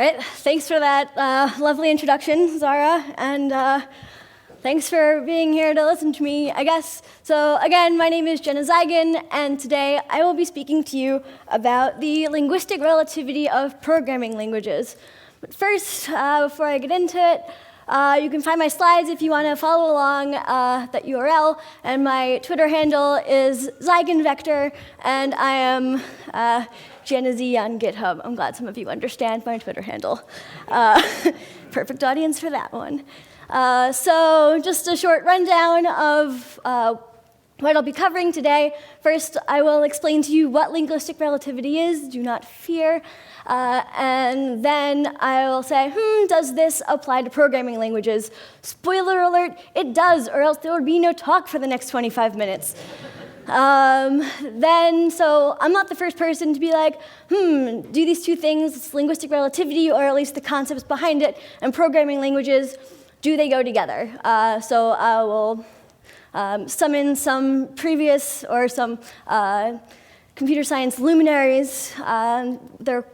Right, thanks for that lovely introduction, Zara, and thanks for being here to listen to me, I guess. So again, my name is Jenna Zeigen, and today I will be speaking to you about the linguistic relativity of programming languages. But first, before I get into it, you can find my slides if you want to follow along that URL, and my Twitter handle is ZeigenVector, and I am Jenna Z on GitHub. I'm glad some of you understand my Twitter handle. Perfect audience for that one. So just a short rundown of what I'll be covering today. First, I will explain to you what linguistic relativity is, do not fear. And then I will say, does this apply to programming languages? Spoiler alert, it does, or else there would be no talk for the next 25 minutes. So I'm not the first person to be like, do these two things, linguistic relativity, or at least the concepts behind it, and programming languages, do they go together? So I will summon some previous or some computer science luminaries, their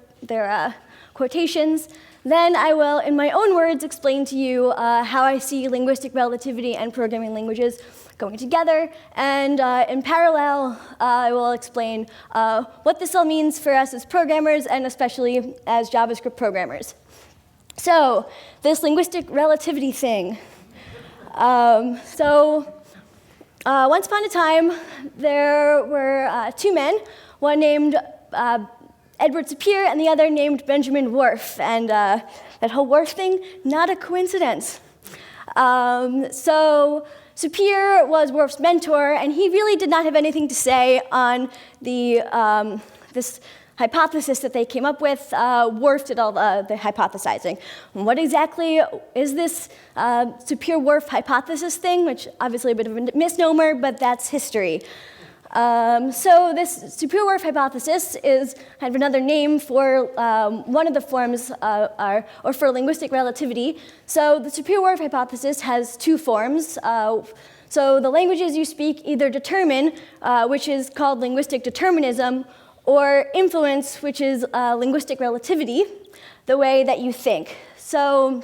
quotations. Then I will, in my own words, explain to you how I see linguistic relativity and programming languages going together. And in parallel, I will explain what this all means for us as programmers and especially as JavaScript programmers. So this linguistic relativity thing. Once upon a time, there were two men, one named Edward Sapir and the other named Benjamin Worf. And that whole Worf thing, not a coincidence. So Sapir was Worf's mentor, and he really did not have anything to say on this hypothesis that they came up with. Worf did all the hypothesizing. And what exactly is this Sapir-Worf hypothesis thing, which obviously a bit of a misnomer, but that's history. So this Sapir-Whorf hypothesis is kind of another name for one of the forms, or for linguistic relativity. So the Sapir-Whorf hypothesis has two forms. So the languages you speak either determine, which is called linguistic determinism, or influence, which is linguistic relativity, the way that you think. So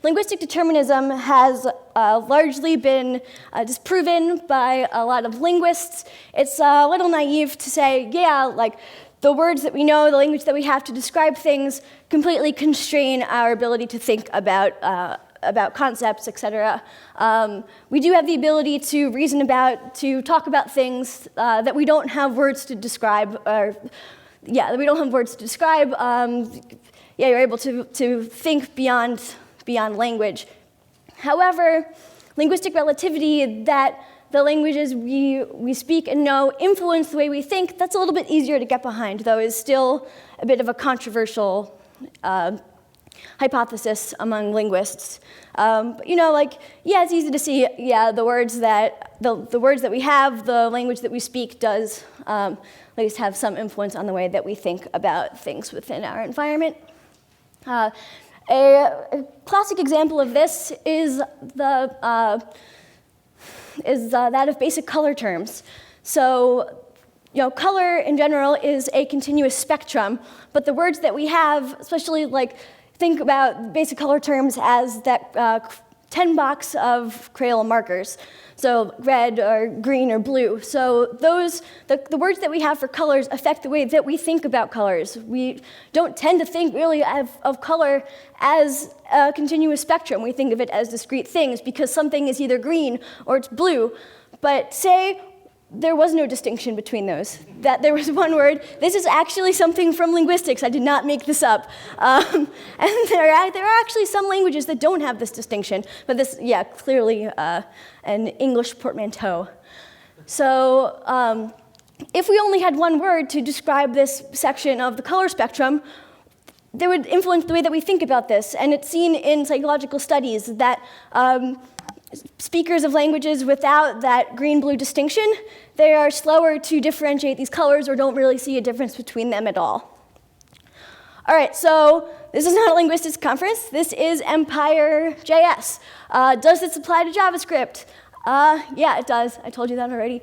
linguistic determinism has largely been disproven by a lot of linguists. It's a little naive to say, yeah, like the words that we know, the language that we have to describe things completely constrain our ability to think about concepts, etc. We do have the ability to reason about, to talk about things that we don't have words to describe, that we don't have words to describe. You're able to think beyond language. However, linguistic relativity, that the languages we speak and know influence the way we think, that's a little bit easier to get behind, though is still a bit of a controversial hypothesis among linguists. But it's easy to see, the words that we have, the language that we speak does at least have some influence on the way that we think about things within our environment. A classic example of this is that of basic color terms. So, color in general is a continuous spectrum, but the words that we have, especially think about basic color terms as that 10 box of Crayola markers. So red or green or blue. So the words that we have for colors affect the way that we think about colors. We don't tend to think really of color as a continuous spectrum. We think of it as discrete things because something is either green or it's blue. But say there was no distinction between those, that there was one word. This is actually something from linguistics. I did not make this up. And there are actually some languages that don't have this distinction, but this, clearly an English portmanteau. So if we only had one word to describe this section of the color spectrum, they would influence the way that we think about this. And it's seen in psychological studies that speakers of languages without that green-blue distinction, they are slower to differentiate these colors or don't really see a difference between them at all. All right, so this is not a linguistics conference. This is EmpireJS. Does this apply to JavaScript? Yeah, it does. I told you that already.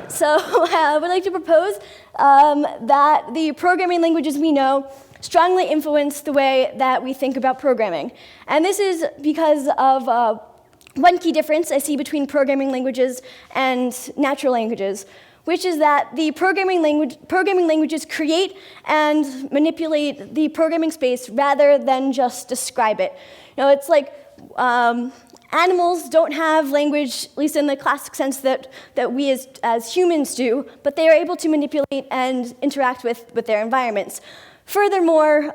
So I would like to propose that the programming languages we know strongly influence the way that we think about programming. And this is because of one key difference I see between programming languages and natural languages, which is that the programming languages create and manipulate the programming space rather than just describe it. You know, it's like animals don't have language, at least in the classic sense that we as humans do, but they are able to manipulate and interact with their environments. Furthermore,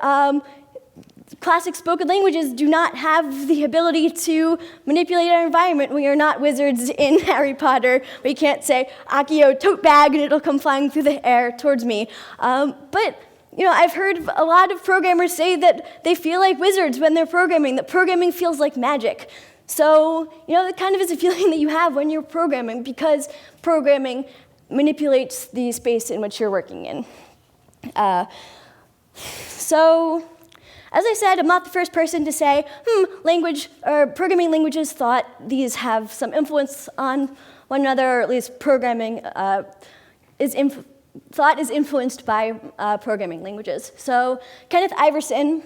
classic spoken languages do not have the ability to manipulate our environment. We are not wizards in Harry Potter. We can't say, Accio, tote bag, and it'll come flying through the air towards me. But you know, I've heard a lot of programmers say that they feel like wizards when they're programming, that programming feels like magic. So, you know, it kind of is a feeling that you have when you're programming, because programming manipulates the space in which you're working in. So, as I said, I'm not the first person to say, language or programming languages thought these have some influence on one another, or at least programming thought is influenced by programming languages. So, Kenneth Iverson,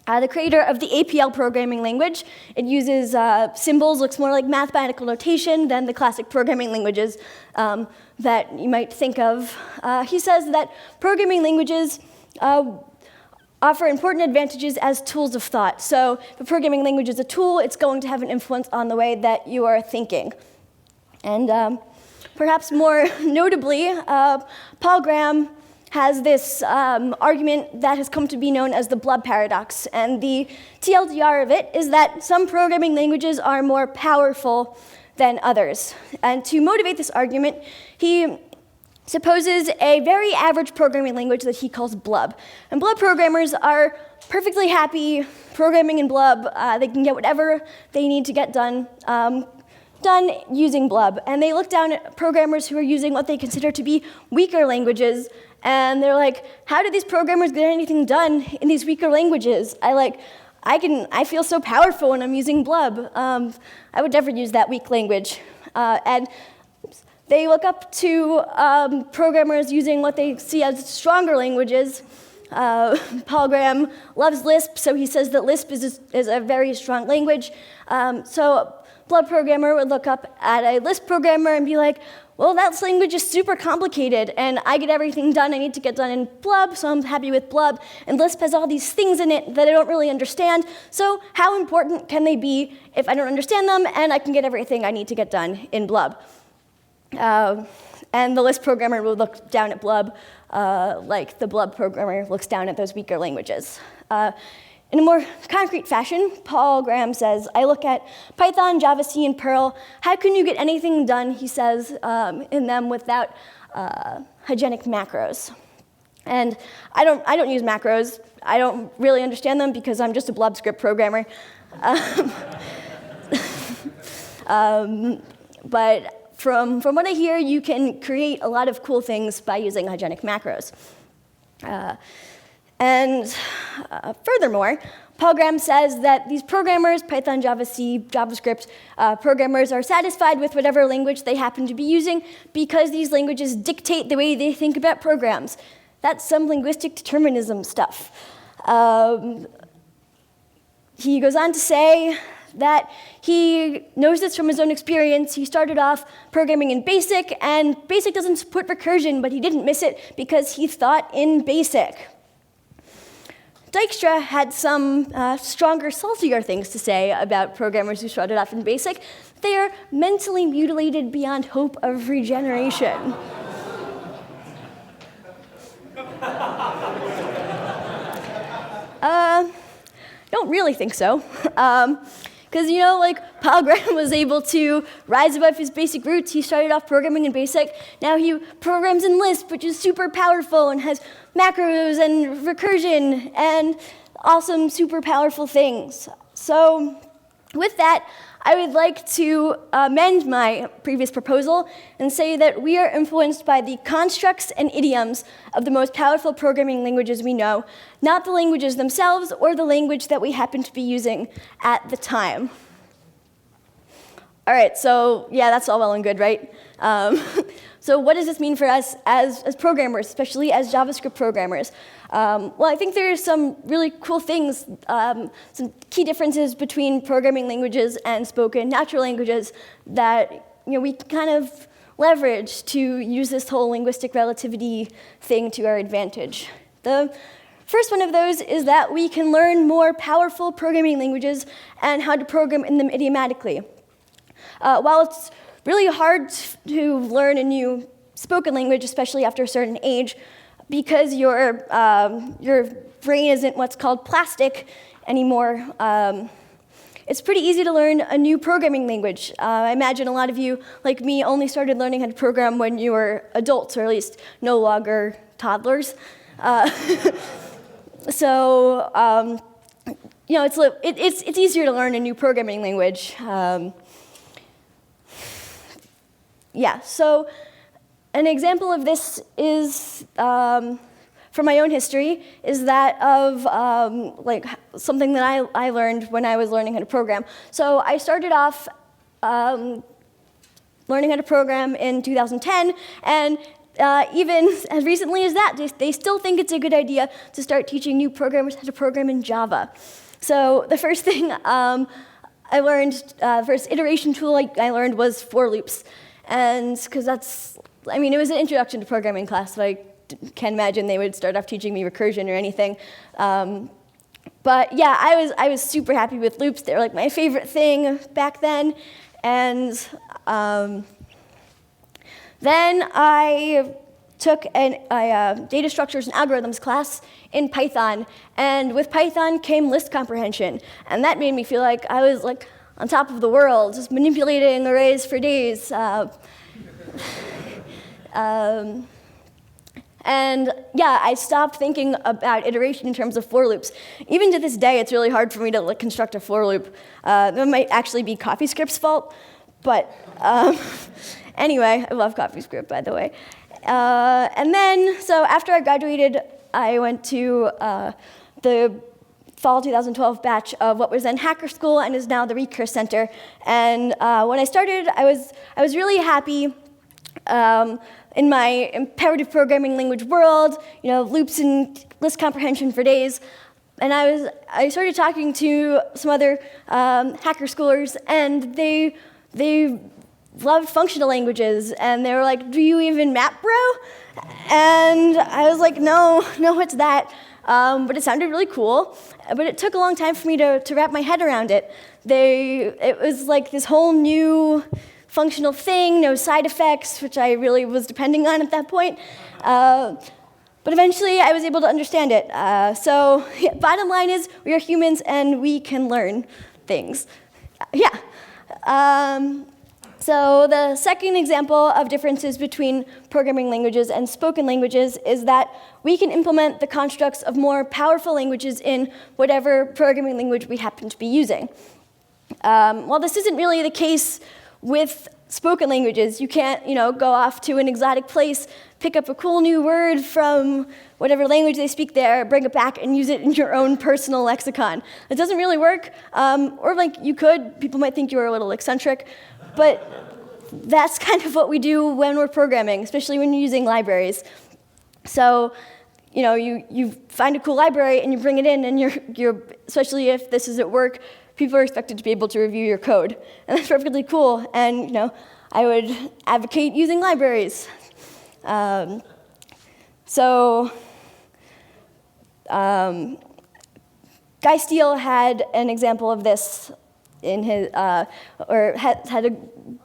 the creator of the APL programming language, it uses symbols, looks more like mathematical notation than the classic programming languages that you might think of. He says that programming languages offer important advantages as tools of thought. So if a programming language is a tool, it's going to have an influence on the way that you are thinking. And perhaps more notably, Paul Graham has this argument that has come to be known as the blob paradox. And the TLDR of it is that some programming languages are more powerful than others. And to motivate this argument, he supposes a very average programming language that he calls blub. And blub programmers are perfectly happy programming in blub. They can get whatever they need to get done using blub. And they look down at programmers who are using what they consider to be weaker languages, and they're like, how do these programmers get anything done in these weaker languages? I feel so powerful when I'm using blub. I would never use that weak language. And they look up to programmers using what they see as stronger languages. Paul Graham loves Lisp, so he says that Lisp is a very strong language. So a blub programmer would look up at a Lisp programmer and be like, well, that language is super complicated, and I get everything done I need to get done in blub, so I'm happy with blub. And Lisp has all these things in it that I don't really understand, so how important can they be if I don't understand them and I can get everything I need to get done in blub? And the Lisp programmer will look down at blub like the blub programmer looks down at those weaker languages. In a more concrete fashion, Paul Graham says, I look at Python, Java, C, and Perl. How can you get anything done, he says, in them without hygienic macros? And I don't use macros. I don't really understand them because I'm just a blob script programmer. But from what I hear, you can create a lot of cool things by using hygienic macros. Furthermore, Paul Graham says that these programmers, Python, Java, C, JavaScript programmers, are satisfied with whatever language they happen to be using because these languages dictate the way they think about programs. That's some linguistic determinism stuff. He goes on to say that he knows this from his own experience. He started off programming in BASIC, and BASIC doesn't support recursion, but he didn't miss it because he thought in BASIC. Dijkstra had some stronger, saltier things to say about programmers who started off in BASIC. They are mentally mutilated beyond hope of regeneration. Don't really think so. Because, you know, like Paul Graham was able to rise above his basic roots. He started off programming in BASIC. Now he programs in Lisp, which is super powerful and has macros and recursion and awesome, super powerful things. So with that, I would like to amend my previous proposal and say that we are influenced by the constructs and idioms of the most powerful programming languages we know, not the languages themselves or the language that we happen to be using at the time. All right, so yeah, that's all well and good, right? So what does this mean for us as programmers, especially as JavaScript programmers? Well, I think there are some really cool things, some key differences between programming languages and spoken natural languages that we can kind of leverage to use this whole linguistic relativity thing to our advantage. The first one of those is that we can learn more powerful programming languages and how to program in them idiomatically. While it's really hard to learn a new spoken language, especially after a certain age, because your brain isn't what's called plastic anymore, it's pretty easy to learn a new programming language. I imagine a lot of you, like me, only started learning how to program when you were adults, or at least no longer toddlers. So it's easier to learn a new programming language. So an example of this is, from my own history, is that of something that I learned when I was learning how to program. So I started off learning how to program in 2010, and even as recently as that, they still think it's a good idea to start teaching new programmers how to program in Java. So the first thing I learned, the first iteration tool I learned was for loops. And because it was an introduction to programming class, so I can't imagine they would start off teaching me recursion or anything. But yeah, I was super happy with loops. They were like my favorite thing back then. And then I took a data structures and algorithms class in Python. And with Python came list comprehension. And that made me feel like I was on top of the world, just manipulating arrays for days. And yeah, I stopped thinking about iteration in terms of for loops. Even to this day, it's really hard for me to construct a for loop. That might actually be CoffeeScript's fault, but anyway, I love CoffeeScript, by the way. And then, so after I graduated, I went to the fall 2012 batch of what was then Hacker School and is now the Recurse Center. And when I started, I was really happy in my imperative programming language world, loops and list comprehension for days. And I started talking to some other hacker schoolers, and they loved functional languages, and they were like, "Do you even map, bro?" And I was like, no, what's that? But it sounded really cool. But it took a long time for me to wrap my head around it. It was like this whole new functional thing, no side effects, which I really was depending on at that point. But eventually, I was able to understand it. So bottom line is, we are humans, and we can learn things. Yeah. So the second example of differences between programming languages and spoken languages is that we can implement the constructs of more powerful languages in whatever programming language we happen to be using. While this isn't really the case with spoken languages, you can't, go off to an exotic place, pick up a cool new word from whatever language they speak there, bring it back, and use it in your own personal lexicon. It doesn't really work, or you could. People might think you were a little eccentric, but that's kind of what we do when we're programming, especially when you're using libraries. So, you find a cool library and you bring it in, and you're especially if this is at work, people are expected to be able to review your code, and that's perfectly cool. And I would advocate using libraries. Guy Steele had an example of this in his, or had a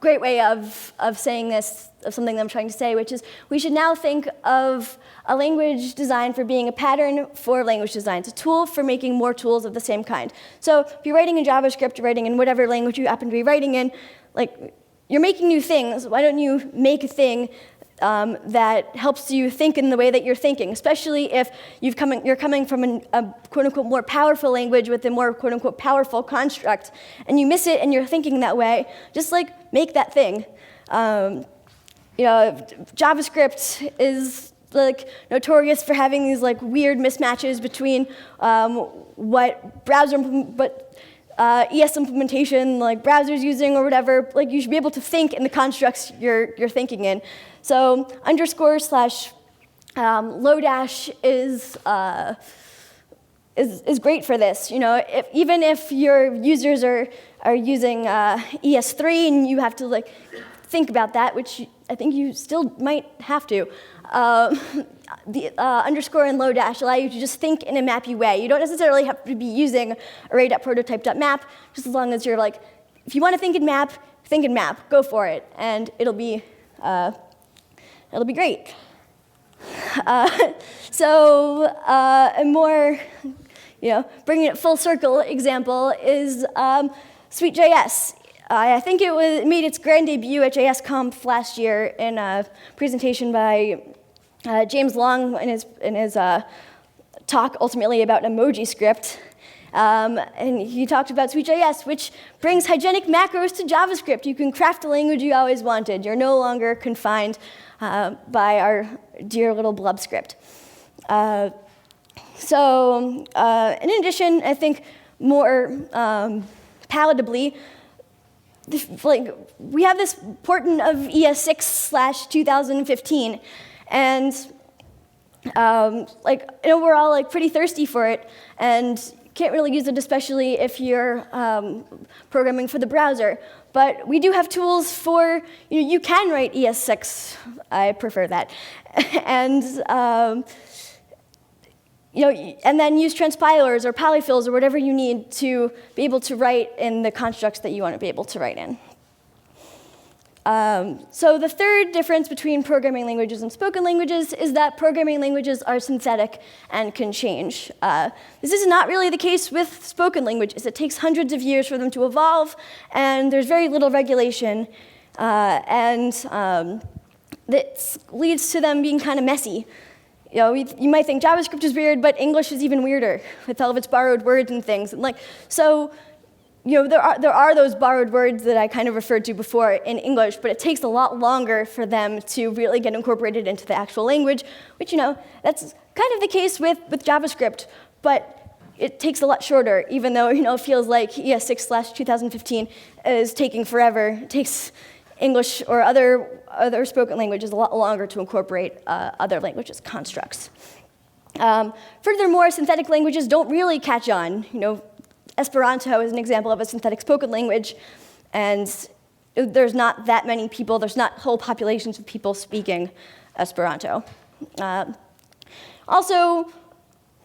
great way of saying this, of something that I'm trying to say, which is we should now think of a language design for being a pattern for language design. It's a tool for making more tools of the same kind. So if you're writing in JavaScript, you're writing in whatever language you happen to be writing in, you're making new things. Why don't you make a thing that helps you think in the way that you're thinking, especially if you're coming from a quote-unquote more powerful language with a more quote-unquote powerful construct, and you miss it and you're thinking that way, just make that thing. JavaScript is notorious for having these weird mismatches between what browser, but ES implementation, like browsers using or whatever, like you should be able to think in the constructs you're thinking in. So underscore slash Lodash is great for this. You know, even if your users are using ES3 and you have to like think about that, which I think you still might have to. The underscore and Lodash allow you to just think in a mappy way. You don't necessarily have to be using array.prototype.map, just as long as you're like, if you want to think in map, go for it, and it'll be great. A more, bringing it full circle example is SweetJS. I think it made its grand debut at JSConf last year in a presentation by James Long in his talk ultimately about emoji script. And he talked about SweetJS, which brings hygienic macros to JavaScript. You can craft the language you always wanted. You're no longer confined by our dear little blub script. In addition, I think more palatably, we have this portent of ES6/2015, and we're all pretty thirsty for it, and can't really use it, especially if you're programming for the browser. But we do have tools for, you can write ES6. I prefer that, and and then use transpilers or polyfills or whatever you need to be able to write in the constructs that you want to be able to write in. So the third difference between programming languages and spoken languages is that programming languages are synthetic and can change. This is not really the case with spoken languages. It takes hundreds of years for them to evolve, and there's very little regulation, that leads to them being kind of messy. You might think JavaScript is weird, but English is even weirder with all of its borrowed words and things. And there are those borrowed words that I kind of referred to before in English, but it takes a lot longer for them to really get incorporated into the actual language, which, that's kind of the case with JavaScript, but it takes a lot shorter, even though, it feels like ES6/2015 is taking forever. It takes English or other spoken languages a lot longer to incorporate other languages' constructs. Furthermore, synthetic languages don't really catch on. Esperanto is an example of a synthetic spoken language, and there's not that many people, there's not whole populations of people speaking Esperanto. Also,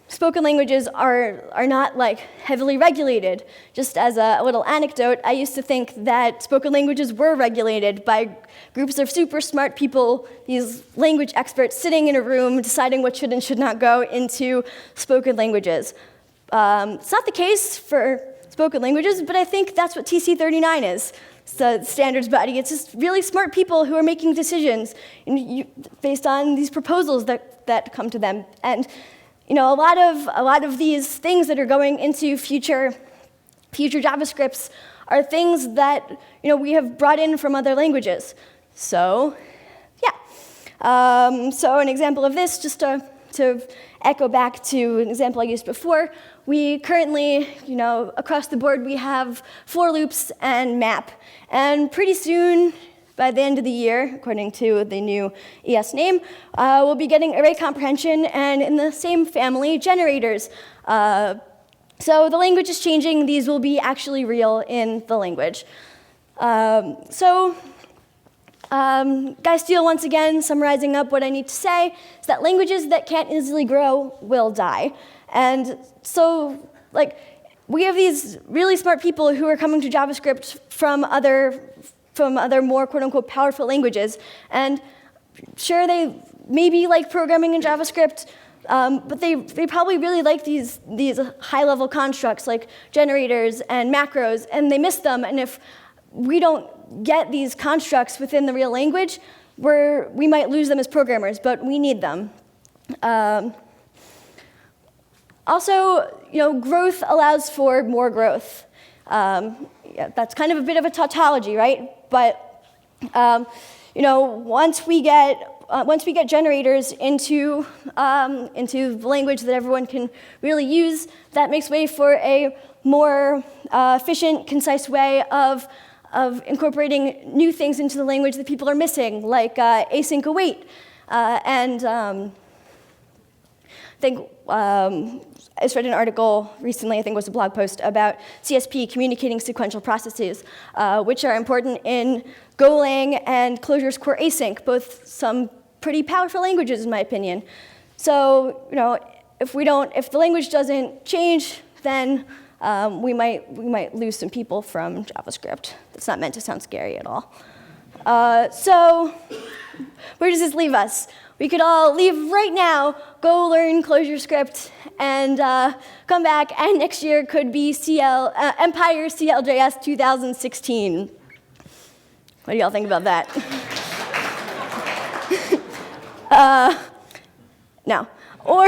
spoken languages are not heavily regulated. Just as a little anecdote, I used to think that spoken languages were regulated by groups of super smart people, these language experts sitting in a room deciding what should and should not go into spoken languages. It's not the case for spoken languages, but I think that's what TC39 is. It's the standards body. It's just really smart people who are making decisions based on these proposals that come to them. And a lot of these things that are going into future JavaScripts are things that we have brought in from other languages. So, yeah. So an example of this, just to echo back to an example I used before, we currently, across the board, we have for loops and map. And pretty soon, by the end of the year, according to the new ES name, we'll be getting array comprehension and in the same family, generators. So the language is changing. These will be actually real in the language. Guy Steele, once again, summarizing up what I need to say, is that languages that can't easily grow will die. And so, we have these really smart people who are coming to JavaScript from other more quote-unquote powerful languages. And sure, they maybe like programming in JavaScript, but they probably really like these high-level constructs like generators and macros, and they miss them. And if we don't get these constructs within the real language, we might lose them as programmers, but we need them. Also, growth allows for more growth. That's kind of a bit of a tautology, right? But once we get once we get generators into the language that everyone can really use, that makes way for a more efficient, concise way of incorporating new things into the language that people are missing, like async await. And I think I just read an article recently, I think it was a blog post, about CSP, communicating sequential processes, which are important in Golang and Clojure's core async, both some pretty powerful languages in my opinion. So, if the language doesn't change, then we might lose some people from JavaScript. That's not meant to sound scary at all. So, where does this leave us? We could all leave right now, go learn ClojureScript, and come back, and next year could be Empire CLJS 2016. What do y'all think about that? No. Or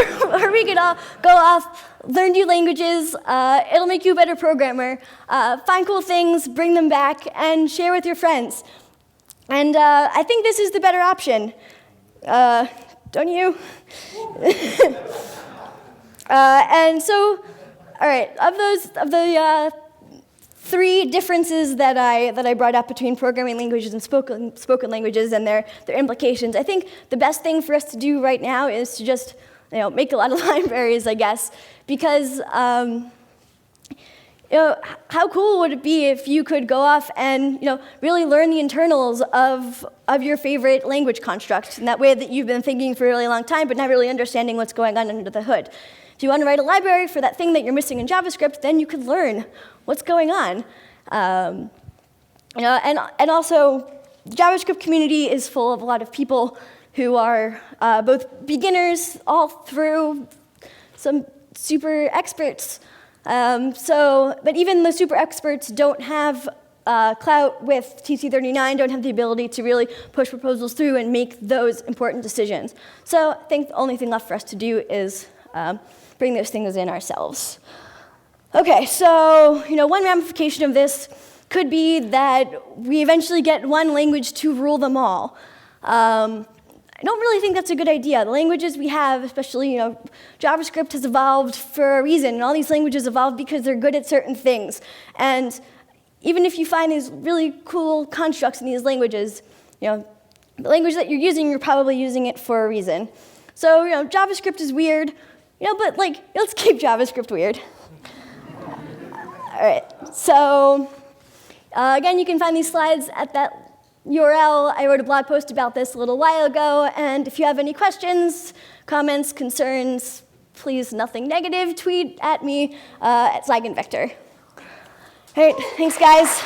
we could all go off, learn new languages, it'll make you a better programmer, find cool things, bring them back, and share with your friends. And I think this is the better option. Don't you? And so, all right, of the three differences that I brought up between programming languages and spoken languages and their implications, I think the best thing for us to do right now is to just make a lot of libraries, I guess, because how cool would it be if you could go off and really learn the internals of your favorite language construct in that way that you've been thinking for a really long time but not really understanding what's going on under the hood. If you want to write a library for that thing that you're missing in JavaScript, then you could learn what's going on. And also, the JavaScript community is full of a lot of people who are both beginners all through some super experts. But even the super experts don't have clout with TC39, don't have the ability to really push proposals through and make those important decisions. So I think the only thing left for us to do is bring those things in ourselves. Okay, so one ramification of this could be that we eventually get one language to rule them all. I don't really think that's a good idea. The languages we have, especially JavaScript, has evolved for a reason, and all these languages evolved because they're good at certain things. And even if you find these really cool constructs in these languages, the language that you're using, you're probably using it for a reason. So JavaScript is weird, but let's keep JavaScript weird. All right. So again, you can find these slides at that URL. I wrote a blog post about this a little while ago, and if you have any questions, comments, concerns, please, nothing negative, tweet at me at Zeigen Vector. All right, thanks, guys.